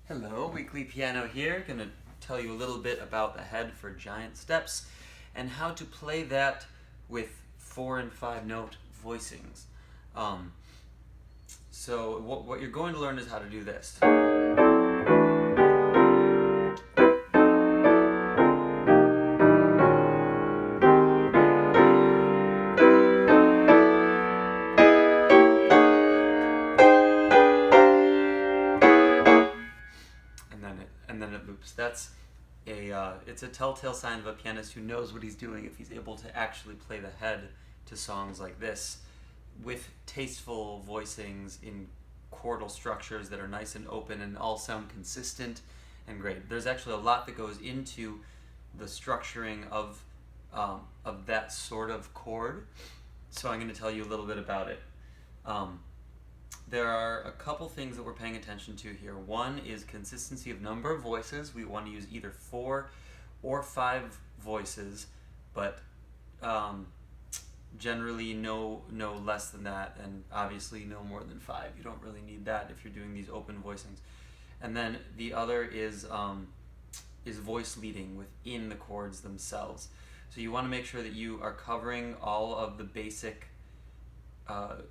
Hello, Weekly Piano here. Going to tell you a little bit about the head for giant steps and how to play that with 4 and 5 note voicings. So what you're going to learn is how to do this. And then it loops. That's it's a telltale sign of a pianist who knows what he's doing if he's able to actually play the head to songs like this with tasteful voicings in chordal structures that are nice and open and all sound consistent and great. There's actually a lot that goes into the structuring of that sort of chord, so I'm going to tell you a little bit about it. There are a couple things that we're paying attention to here. One is consistency of number of voices. We want to use either 4 or 5 voices, but generally no less than that, and obviously no more than 5. You don't really need that if you're doing these open voicings. And then the other is voice leading within the chords themselves. So you want to make sure that you are covering all of the basic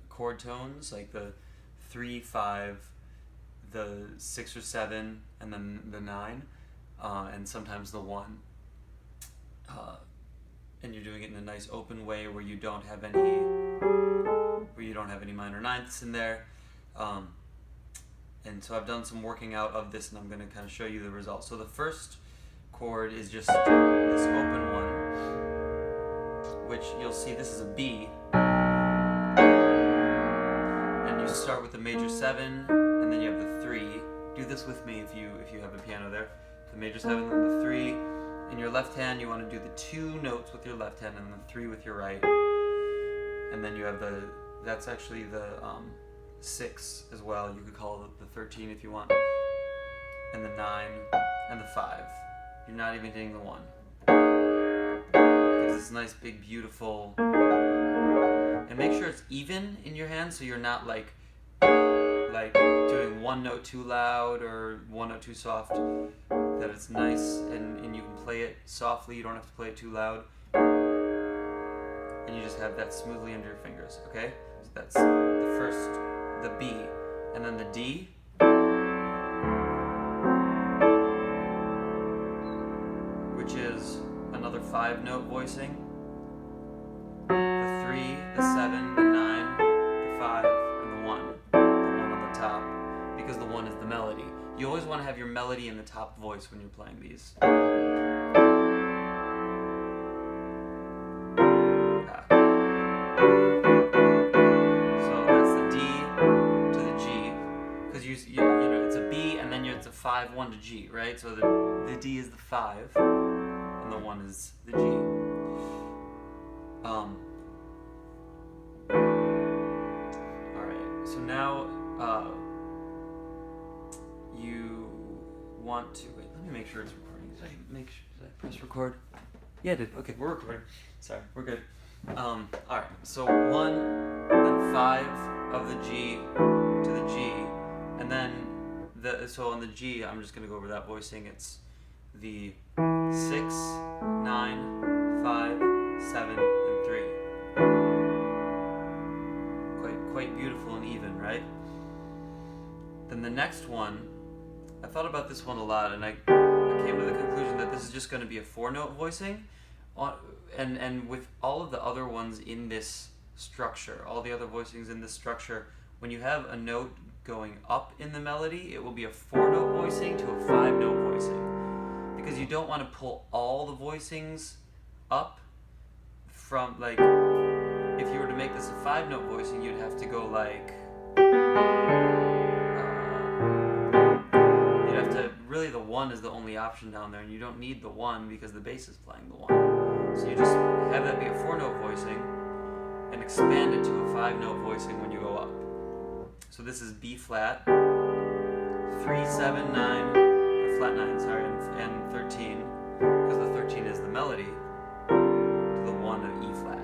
chord tones, like the 3, 5, the 6 or 7, and then the 9, and sometimes the 1. And you're doing it in a nice open way where you don't have any minor ninths in there. And so I've done some working out of this, and I'm going to kind of show you the results. So the first chord is just this open one, which you'll see this is a B. Start with the major 7, and then you have the 3. Do this with me if you have a piano there. The major 7, then the 3. In your left hand, you want to do the 2 notes with your left hand, and then the 3 with your right. And then you have that's actually the 6 as well. You could call it the 13 if you want. And the 9, and the 5. You're not even hitting the 1. It gives this nice, big, beautiful... And make sure it's even in your hand, so you're not like doing one note too loud or one note too soft, that it's nice and you can play it softly. You don't have to play it too loud, and you just have that smoothly under your fingers. Okay, so that's the first, the B, and then the D, which is another 5 note voicing, the 3, the 7, the 9, the 5, and the 1 on the top, because the 1 is the melody. You always want to have your melody in the top voice when you're playing these. So that's the D to the G, because you know it's a B and then it's a 5, 1 to G, right? So the D is the 5 and the 1 is the G. Alright, so now you want to, wait, let me make sure it's recording. Did I press record? Yeah, I did. Okay, we're recording. Sorry, we're good. Alright, so 1, then 5 of the G to the G, and then so on the G, I'm just going to go over that voicing. It's the 6, 9, 5, 7, and 3. Quite beautiful and even, right? Then the next one, I thought about this one a lot, and I came to the conclusion that this is just going to be a 4-note voicing, and with all of the other ones in this structure, all the other voicings in this structure, when you have a note going up in the melody, it will be a 4-note voicing to a 5-note voicing, because you don't want to pull all the voicings up from, like, if you were to make this a 5-note voicing, you'd have to go like, you'd have to, really the 1 is the only option down there, and you don't need the 1 because the bass is playing the 1. So you just have that be a 4-note voicing and expand it to a 5-note voicing when you go up. So this is B flat, 3, 7, 9, or flat 9, sorry, and 13, because the 13 is the melody, to the 1 of E flat.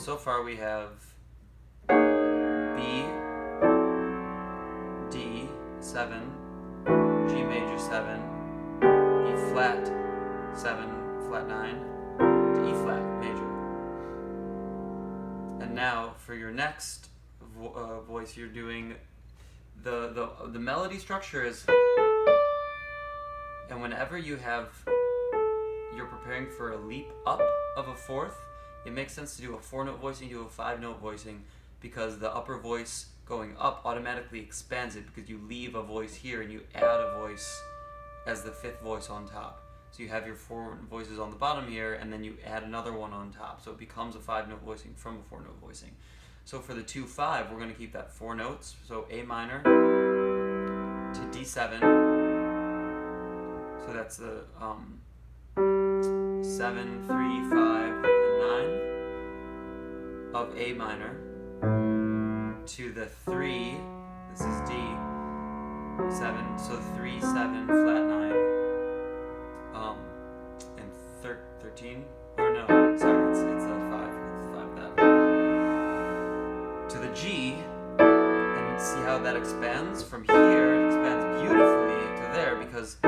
So far we have B, 7, G major 7, E flat 7, flat 9, to E flat major. And now for your next voice, you're doing the melody structure is, and whenever you're preparing for a leap up of a fourth, it makes sense to do a 4-note voicing, do a 5-note voicing, because the upper voice going up automatically expands it, because you leave a voice here and you add a voice as the 5th voice on top. So you have your 4 voices on the bottom here, and then you add another one on top. So it becomes a 5-note voicing from a 4-note voicing. So for the 2-5, we're going to keep that 4 notes. So A minor to D7. So that's the 7, 3, 5, and 9 of A minor to the 3. This is D. 7. So 3, 7, flat 9. And 13, or no, sorry, it's a 5, it's 5 that. To the G, and see how that expands? From here, it expands beautifully to there, because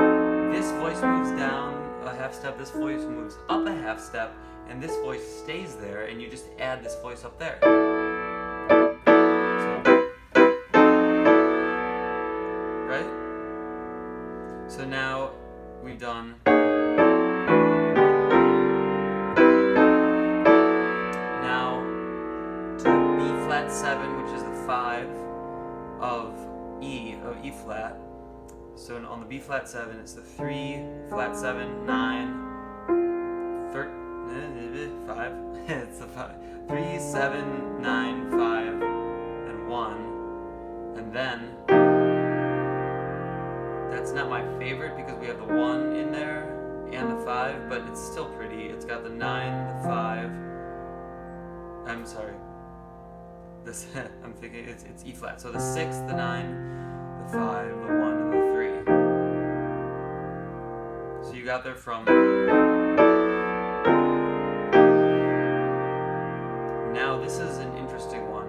this voice moves down a half step, this voice moves up a half step, and this voice stays there, and you just add this voice up there. Right? So now we've done now to the B flat 7, which is the 5 of E flat. So on the B flat 7, it's the 3 flat 7, 9, 5. It's the 5, 3, 7, 9, 5, and 1, and then. That's not my favorite because we have the 1 in there and the 5, but it's still pretty. It's got the 9, the 5. I'm sorry. This I'm thinking it's E flat. So the 6, the 9, the 5, the 1, and the 3. So you got there from. Now this is an interesting one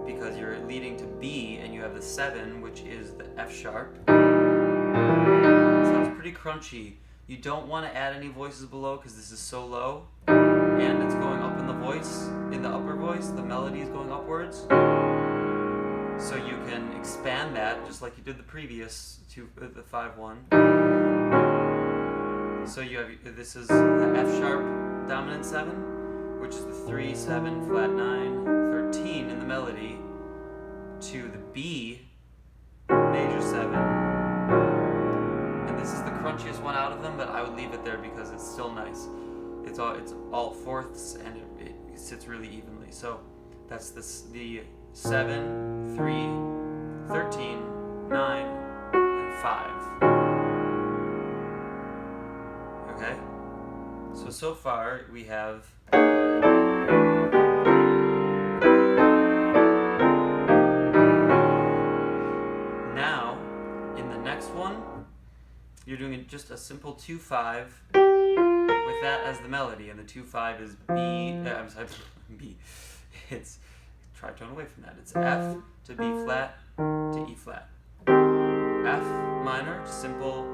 because you're leading to B and you have the 7, which is the F sharp. Sounds pretty crunchy. You don't want to add any voices below because this is so low, and it's going up in the voice, in the upper voice. The melody is going upwards, so you can expand that just like you did the previous the 5-1. So you have this is the F sharp dominant 7, which is the 3, 7, flat 9, 13 in the melody, to the B major 7. This is the crunchiest one out of them, but I would leave it there because it's still nice. It's all fourths and it sits really evenly. So that's the 7, 3, 13, 9, and 5. Okay? So far we have now in the next one you're doing just a simple 2-5 with that as the melody, and the 2-5 is B. I'm sorry, B. It's tritone away from that. It's F to B flat to E flat. F minor, simple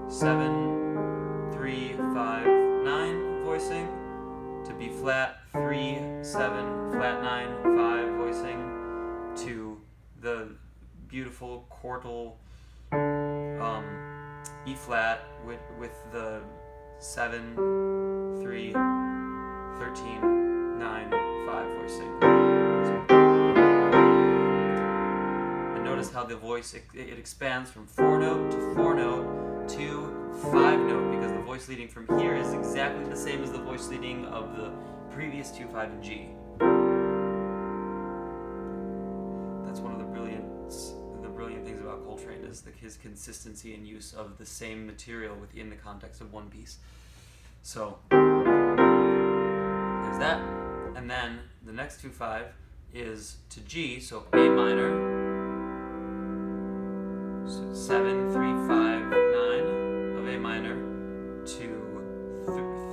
7, 3, 5, 9 voicing to B flat 3, 7, flat 9, 5 voicing to the beautiful quartal. E flat with the 7, 3, 13, 9, 5 voicing. And notice how the voice, it expands from 4-note to 4-note to 5-note, because the voice leading from here is exactly the same as the voice leading of the previous 2, 5, and G. That's one of the brilliant things about Coltrane is his consistency and use of the same material within the context of one piece. So there's that, and then the next 2-5 is to G, so A minor, so 7, 3, 5, 9 of A minor to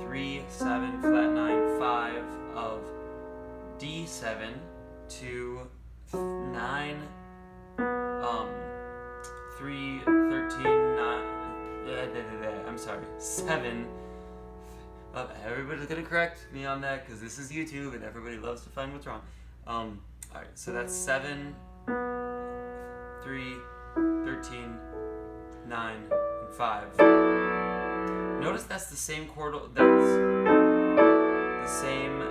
3, 7, flat 9, 5 of D7 to 9, 3, 13, 9, I'm sorry, 7. Everybody's gonna correct me on that because this is YouTube and everybody loves to find what's wrong. Alright, so that's 7, 3, 13, 9, and 5. Notice that's the same chord, that's the same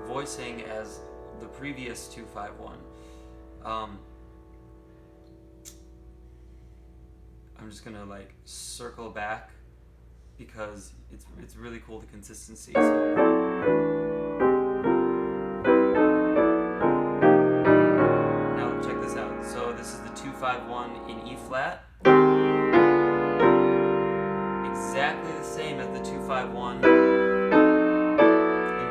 voicing as the previous 2, 5, 1. I'm just gonna like circle back because it's really cool, the consistency. So now check this out. So this is the 2, 5, 1 in E flat. Exactly the same as the 2, 5, 1 in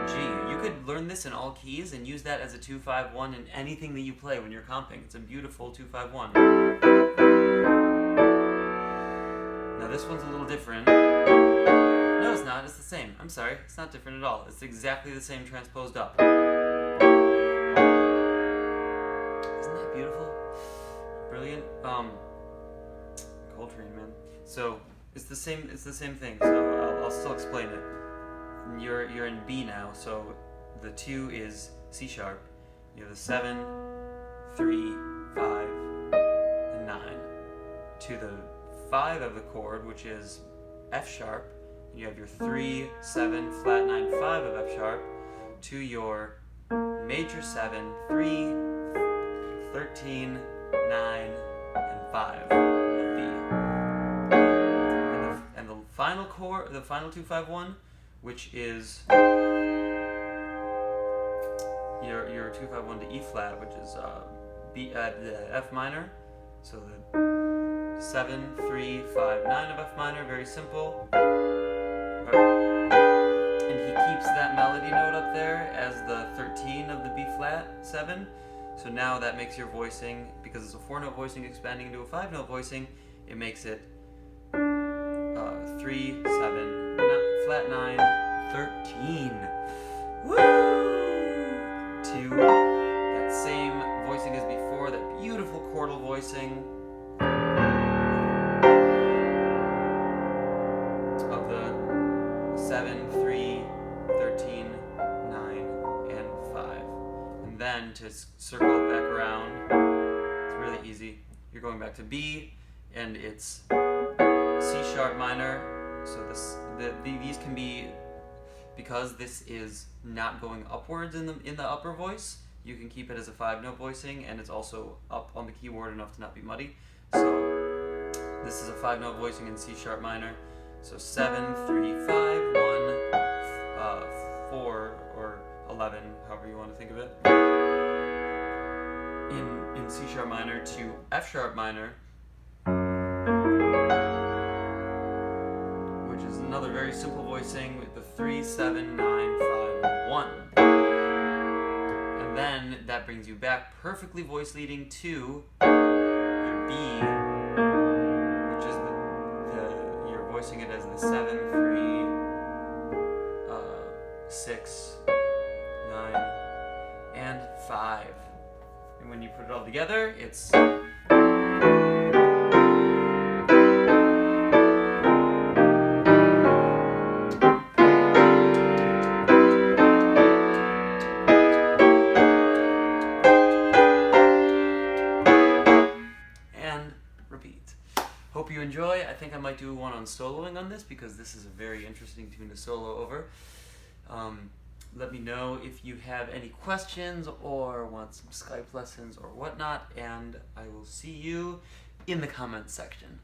G. You could learn this in all keys and use that as a 2, 5, 1 in anything that you play when you're comping. It's a beautiful 2, 5, 1. Now this one's a little different. No, it's not. It's the same. I'm sorry. It's not different at all. It's exactly the same transposed up. Isn't that beautiful? Brilliant. Coltrane, man. So it's the same. It's the same thing. So I'll still explain it. You're in B now. So the 2 is C sharp. You have the 7, 3, 5, and 9. To the 5 of the chord, which is F sharp. You have your 3, 7, flat 9, 5 of F sharp, to your major 7, 3, 13, 9, and 5 of B. And the final chord, the final 2, 5, 1, which is your 2, 5, 1 to E flat, which is the F minor. So the 7, 3, 5, 9 of F minor, very simple. And he keeps that melody note up there as the 13 of the B flat 7. So now that makes your voicing, because it's a 4-note voicing expanding into a 5-note voicing, it makes it 3, 7, flat 9, 13. Woo! To that same voicing as before, that beautiful chordal voicing. Of the 7, 3, 13, 9, and 5. And then to circle it back around, it's really easy. You're going back to B, and it's C sharp minor. So these can be, because this is not going upwards in the upper voice, you can keep it as a 5-note voicing, and it's also up on the keyboard enough to not be muddy. So this is a 5-note voicing in C sharp minor. So 7, 3, 5, 1, 4, or 11, however you want to think of it. In C sharp minor to F sharp minor, which is another very simple voicing with the 3, 7, 9, 5, 1. And then that brings you back perfectly voice leading to your B, which is you're voicing it as the 7, 3, 6, 9, and 5. And when you put it all together, it's Hope you enjoy. I think I might do one on soloing on this because this is a very interesting tune to solo over. Let me know if you have any questions or want some Skype lessons or whatnot, and I will see you in the comments section.